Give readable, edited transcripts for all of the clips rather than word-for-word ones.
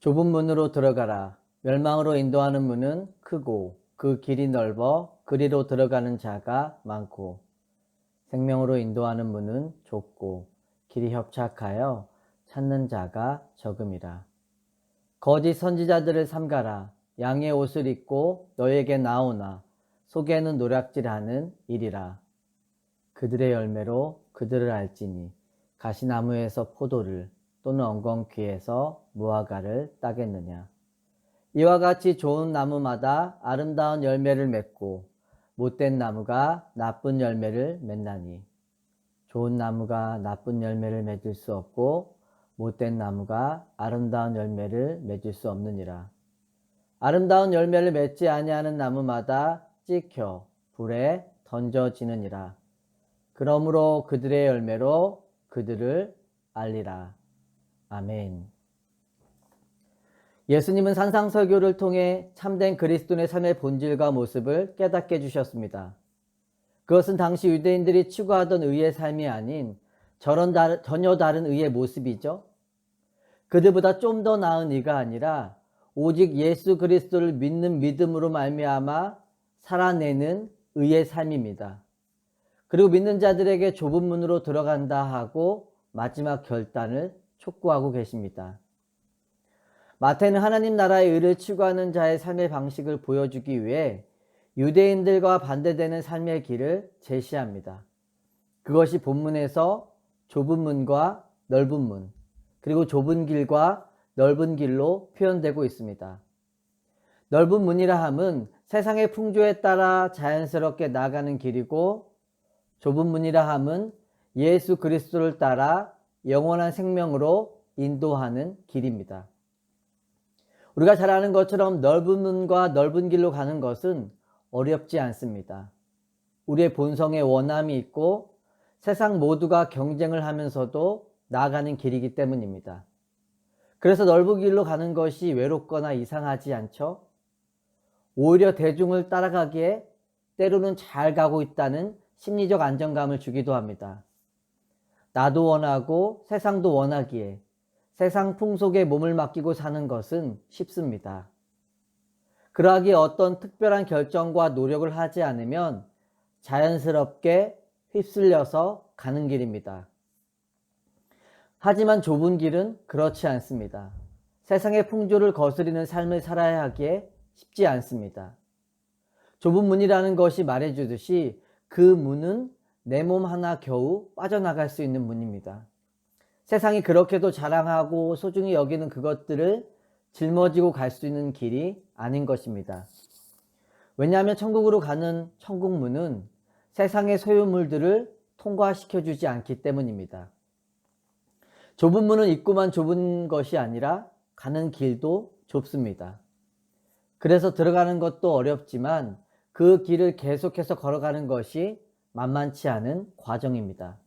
좁은 문으로 들어가라. 멸망으로 인도하는 문은 크고 그 길이 넓어 그리로 들어가는 자가 많고 생명으로 인도하는 문은 좁고 길이 협착하여 찾는 자가 적음이라. 거짓 선지자들을 삼가라. 양의 옷을 입고 너에게 나오나 속에는 노략질하는 일이라. 그들의 열매로 그들을 알지니 가시나무에서 포도를 또는 엉겅퀴에서 무화과를 따겠느냐. 이와 같이 좋은 나무마다 아름다운 열매를 맺고 못된 나무가 나쁜 열매를 맺나니 좋은 나무가 나쁜 열매를 맺을 수 없고 못된 나무가 아름다운 열매를 맺을 수 없느니라. 아름다운 열매를 맺지 아니하는 나무마다 찍혀 불에 던져지느니라. 그러므로 그들의 열매로 그들을 알리라. 아멘. 예수님은 산상설교를 통해 참된 그리스도인의 삶의 본질과 모습을 깨닫게 해주셨습니다. 그것은 당시 유대인들이 추구하던 의의 삶이 아닌 전혀 다른 의의 모습이죠. 그들보다 좀 더 나은 의가 아니라 오직 예수 그리스도를 믿는 믿음으로 말미암아 살아내는 의의 삶입니다. 그리고 믿는 자들에게 좁은 문으로 들어간다 하고 마지막 결단을 촉구하고 계십니다. 마태는 하나님 나라의 의를 추구하는 자의 삶의 방식을 보여주기 위해 유대인들과 반대되는 삶의 길을 제시합니다. 그것이 본문에서 좁은 문과 넓은 문, 그리고 좁은 길과 넓은 길로 표현되고 있습니다. 넓은 문이라 함은 세상의 풍조에 따라 자연스럽게 나가는 길이고, 좁은 문이라 함은 예수 그리스도를 따라 영원한 생명으로 인도하는 길입니다. 우리가 잘 아는 것처럼 넓은 문과 넓은 길로 가는 것은 어렵지 않습니다. 우리의 본성에 원함이 있고 세상 모두가 경쟁을 하면서도 나아가는 길이기 때문입니다. 그래서 넓은 길로 가는 것이 외롭거나 이상하지 않죠? 오히려 대중을 따라가기에 때로는 잘 가고 있다는 심리적 안정감을 주기도 합니다. 나도 원하고 세상도 원하기에 세상 풍속에 몸을 맡기고 사는 것은 쉽습니다. 그러하기에 어떤 특별한 결정과 노력을 하지 않으면 자연스럽게 휩쓸려서 가는 길입니다. 하지만 좁은 길은 그렇지 않습니다. 세상의 풍조를 거스리는 삶을 살아야 하기에 쉽지 않습니다. 좁은 문이라는 것이 말해주듯이 그 문은 내 몸 하나 겨우 빠져나갈 수 있는 문입니다. 세상이 그렇게도 자랑하고 소중히 여기는 그것들을 짊어지고 갈 수 있는 길이 아닌 것입니다. 왜냐하면 천국으로 가는 천국문은 세상의 소유물들을 통과시켜주지 않기 때문입니다. 좁은 문은 입구만 좁은 것이 아니라 가는 길도 좁습니다. 그래서 들어가는 것도 어렵지만 그 길을 계속해서 걸어가는 것이 만만치 않은 과정입니다.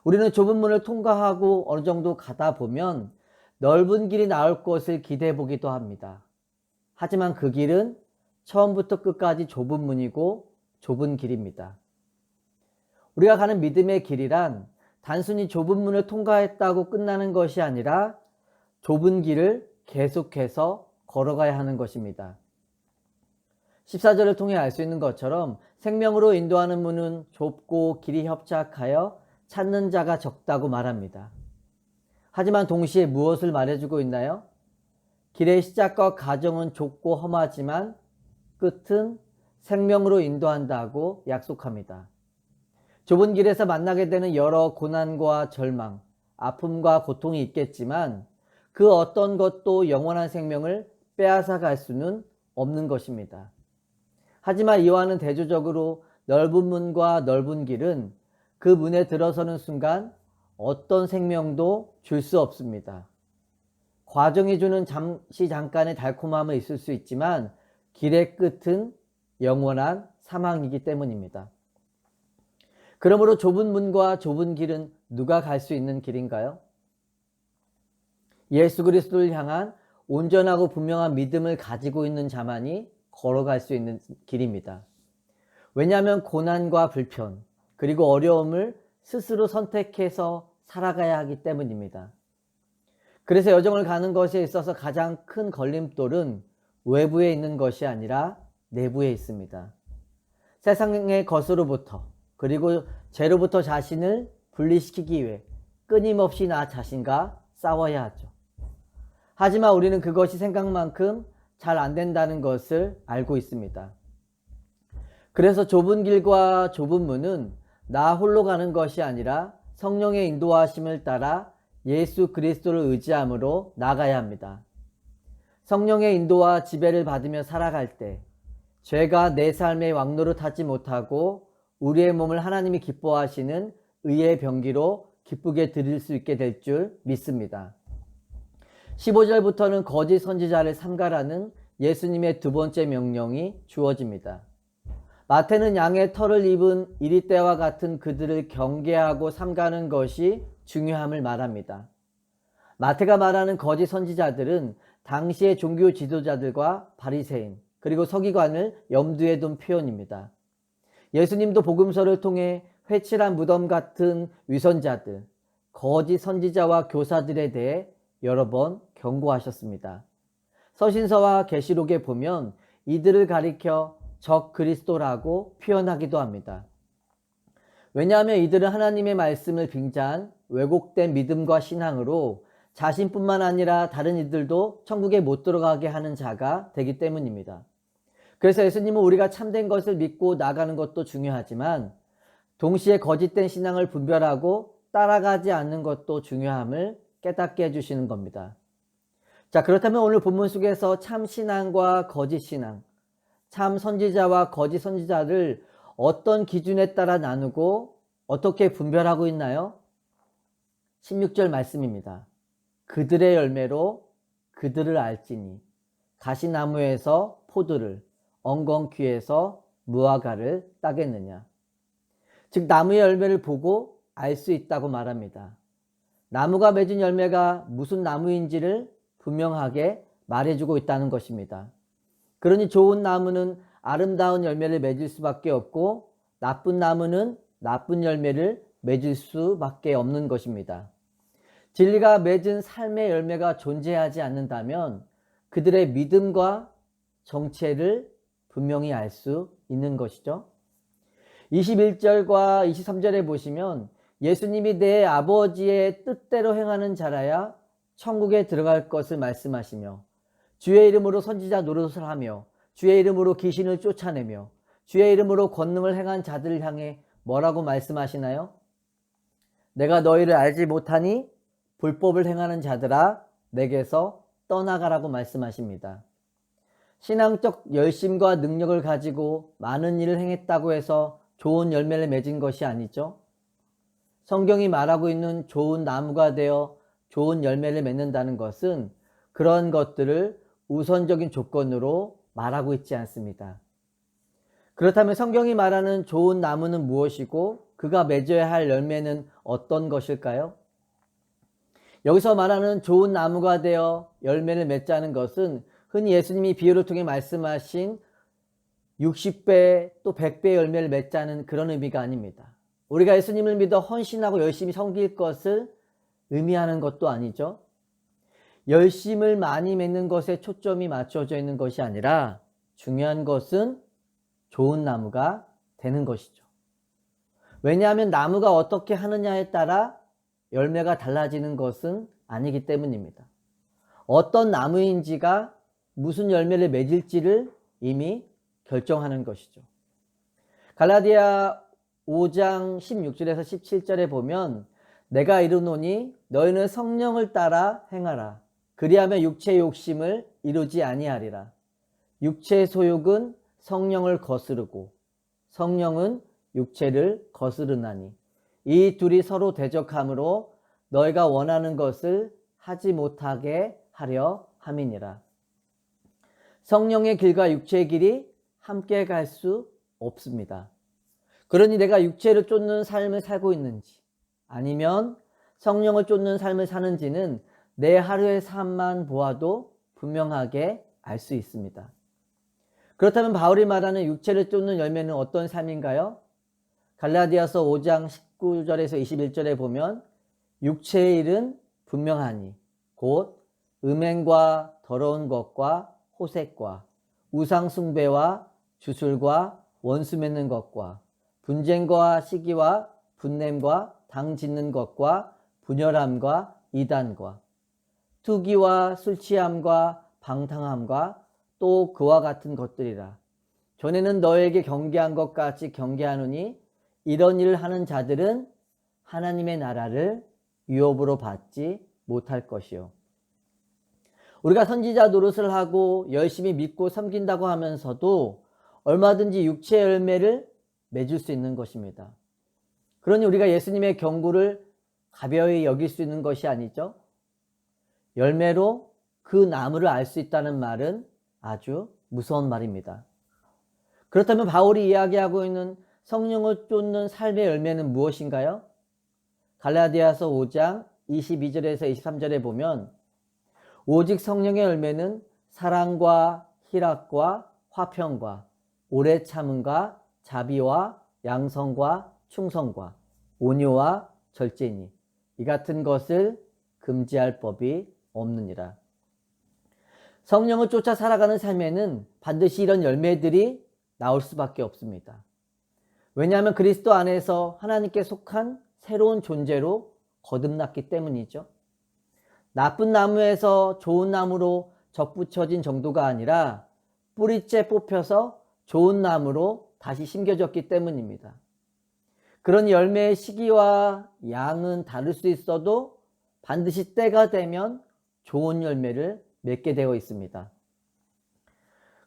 우리는 좁은 문을 통과하고 어느 정도 가다 보면 넓은 길이 나올 것을 기대해 보기도 합니다. 하지만 그 길은 처음부터 끝까지 좁은 문이고 좁은 길입니다. 우리가 가는 믿음의 길이란 단순히 좁은 문을 통과했다고 끝나는 것이 아니라 좁은 길을 계속해서 걸어가야 하는 것입니다. 14절을 통해 알 수 있는 것처럼 생명으로 인도하는 문은 좁고 길이 협착하여 찾는 자가 적다고 말합니다. 하지만 동시에 무엇을 말해주고 있나요? 길의 시작과 과정은 좁고 험하지만 끝은 생명으로 인도한다고 약속합니다. 좁은 길에서 만나게 되는 여러 고난과 절망, 아픔과 고통이 있겠지만 그 어떤 것도 영원한 생명을 빼앗아 갈 수는 없는 것입니다. 하지만 이와는 대조적으로 넓은 문과 넓은 길은 그 문에 들어서는 순간 어떤 생명도 줄 수 없습니다. 과정이 주는 잠깐의 달콤함은 있을 수 있지만 길의 끝은 영원한 사망이기 때문입니다. 그러므로 좁은 문과 좁은 길은 누가 갈 수 있는 길인가요? 예수 그리스도를 향한 온전하고 분명한 믿음을 가지고 있는 자만이 걸어갈 수 있는 길입니다. 왜냐하면 고난과 불편, 그리고 어려움을 스스로 선택해서 살아가야 하기 때문입니다. 그래서 여정을 가는 것에 있어서 가장 큰 걸림돌은 외부에 있는 것이 아니라 내부에 있습니다. 세상의 것으로부터 그리고 죄로부터 자신을 분리시키기 위해 끊임없이 나 자신과 싸워야 하죠. 하지만 우리는 그것이 생각만큼 잘 안 된다는 것을 알고 있습니다. 그래서 좁은 길과 좁은 문은 나 홀로 가는 것이 아니라 성령의 인도하심을 따라 예수 그리스도를 의지함으로 나가야 합니다. 성령의 인도와 지배를 받으며 살아갈 때 죄가 내 삶의 왕노릇하지 못하고 우리의 몸을 하나님이 기뻐하시는 의의 병기로 기쁘게 드릴 수 있게 될 줄 믿습니다. 15절부터는 거짓 선지자를 삼가라는 예수님의 두 번째 명령이 주어집니다. 마태는 양의 털을 입은 이리떼와 같은 그들을 경계하고 삼가는 것이 중요함을 말합니다. 마태가 말하는 거짓 선지자들은 당시의 종교 지도자들과 바리새인 그리고 서기관을 염두에 둔 표현입니다. 예수님도 복음서를 통해 회칠한 무덤 같은 위선자들, 거짓 선지자와 교사들에 대해 여러 번 경고하셨습니다. 서신서와 계시록에 보면 이들을 가리켜 적 그리스도라고 표현하기도 합니다. 왜냐하면 이들은 하나님의 말씀을 빙자한 왜곡된 믿음과 신앙으로 자신뿐만 아니라 다른 이들도 천국에 못 들어가게 하는 자가 되기 때문입니다. 그래서 예수님은 우리가 참된 것을 믿고 나가는 것도 중요하지만 동시에 거짓된 신앙을 분별하고 따라가지 않는 것도 중요함을 깨닫게 해주시는 겁니다. 자, 그렇다면 오늘 본문 속에서 참 신앙과 거짓 신앙, 참 선지자와 거짓 선지자를 어떤 기준에 따라 나누고 어떻게 분별하고 있나요? 16절 말씀입니다. 그들의 열매로 그들을 알지니 가시나무에서 포도를 엉겅퀴에서 무화과를 따겠느냐. 즉 나무의 열매를 보고 알 수 있다고 말합니다. 나무가 맺은 열매가 무슨 나무인지를 분명하게 말해주고 있다는 것입니다. 그러니 좋은 나무는 아름다운 열매를 맺을 수밖에 없고 나쁜 나무는 나쁜 열매를 맺을 수밖에 없는 것입니다. 진리가 맺은 삶의 열매가 존재하지 않는다면 그들의 믿음과 정체를 분명히 알 수 있는 것이죠. 21절과 23절에 보시면 예수님이 내 아버지의 뜻대로 행하는 자라야 천국에 들어갈 것을 말씀하시며 주의 이름으로 선지자 노릇을 하며 주의 이름으로 귀신을 쫓아내며 주의 이름으로 권능을 행한 자들을 향해 뭐라고 말씀하시나요? 내가 너희를 알지 못하니 불법을 행하는 자들아 내게서 떠나가라고 말씀하십니다. 신앙적 열심과 능력을 가지고 많은 일을 행했다고 해서 좋은 열매를 맺은 것이 아니죠. 성경이 말하고 있는 좋은 나무가 되어 좋은 열매를 맺는다는 것은 그런 것들을 우선적인 조건으로 말하고 있지 않습니다. 그렇다면 성경이 말하는 좋은 나무는 무엇이고 그가 맺어야 할 열매는 어떤 것일까요? 여기서 말하는 좋은 나무가 되어 열매를 맺자는 것은 흔히 예수님이 비유를 통해 말씀하신 60배 또 100배의 열매를 맺자는 그런 의미가 아닙니다. 우리가 예수님을 믿어 헌신하고 열심히 섬길 것을 의미하는 것도 아니죠. 열심을 많이 맺는 것에 초점이 맞춰져 있는 것이 아니라 중요한 것은 좋은 나무가 되는 것이죠. 왜냐하면 나무가 어떻게 하느냐에 따라 열매가 달라지는 것은 아니기 때문입니다. 어떤 나무인지가 무슨 열매를 맺을지를 이미 결정하는 것이죠. 갈라디아 5장 16절에서 17절에 보면 내가 이르노니 너희는 성령을 따라 행하라. 그리하면 육체의 욕심을 이루지 아니하리라. 육체의 소욕은 성령을 거스르고 성령은 육체를 거스르나니 이 둘이 서로 대적함으로 너희가 원하는 것을 하지 못하게 하려 함이니라. 성령의 길과 육체의 길이 함께 갈 수 없습니다. 그러니 내가 육체를 쫓는 삶을 살고 있는지 아니면 성령을 쫓는 삶을 사는지는 내 하루의 삶만 보아도 분명하게 알 수 있습니다. 그렇다면 바울이 말하는 육체를 쫓는 열매는 어떤 삶인가요? 갈라디아서 5장 19절에서 21절에 보면 육체의 일은 분명하니 곧 음행과 더러운 것과 호색과 우상숭배와 주술과 원수 맺는 것과 분쟁과 시기와 분냄과 당 짓는 것과 분열함과 이단과 투기와 술취함과 방탕함과 또 그와 같은 것들이라. 전에는 너에게 경계한 것 같이 경계하노니 이런 일을 하는 자들은 하나님의 나라를 유업으로 받지 못할 것이요. 우리가 선지자 노릇을 하고 열심히 믿고 섬긴다고 하면서도 얼마든지 육체의 열매를 맺을 수 있는 것입니다. 그러니 우리가 예수님의 경고를 가벼이 여길 수 있는 것이 아니죠. 열매로 그 나무를 알 수 있다는 말은 아주 무서운 말입니다. 그렇다면 바울이 이야기하고 있는 성령을 쫓는 삶의 열매는 무엇인가요? 갈라디아서 5장 22절에서 23절에 보면 오직 성령의 열매는 사랑과 희락과 화평과 오래 참음과 자비와 양성과 충성과 온유와 절제니 이 같은 것을 금지할 법이 없느니라. 성령을 쫓아 살아가는 삶에는 반드시 이런 열매들이 나올 수밖에 없습니다. 왜냐하면 그리스도 안에서 하나님께 속한 새로운 존재로 거듭났기 때문이죠. 나쁜 나무에서 좋은 나무로 접붙여진 정도가 아니라 뿌리째 뽑혀서 좋은 나무로 다시 심겨졌기 때문입니다. 그런 열매의 시기와 양은 다를 수 있어도 반드시 때가 되면 좋은 열매를 맺게 되어 있습니다.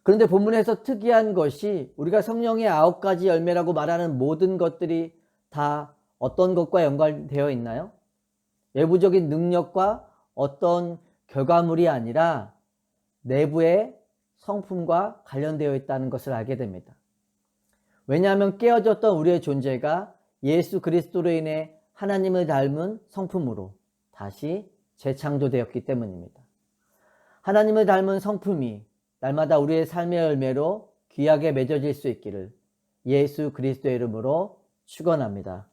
그런데 본문에서 특이한 것이 우리가 성령의 9가지 열매라고 말하는 모든 것들이 다 어떤 것과 연관되어 있나요? 외부적인 능력과 어떤 결과물이 아니라 내부의 성품과 관련되어 있다는 것을 알게 됩니다. 왜냐하면 깨어졌던 우리의 존재가 예수 그리스도로 인해 하나님을 닮은 성품으로 다시 재창조되었기 때문입니다. 하나님을 닮은 성품이 날마다 우리의 삶의 열매로 귀하게 맺어질 수 있기를 예수 그리스도의 이름으로 축원합니다.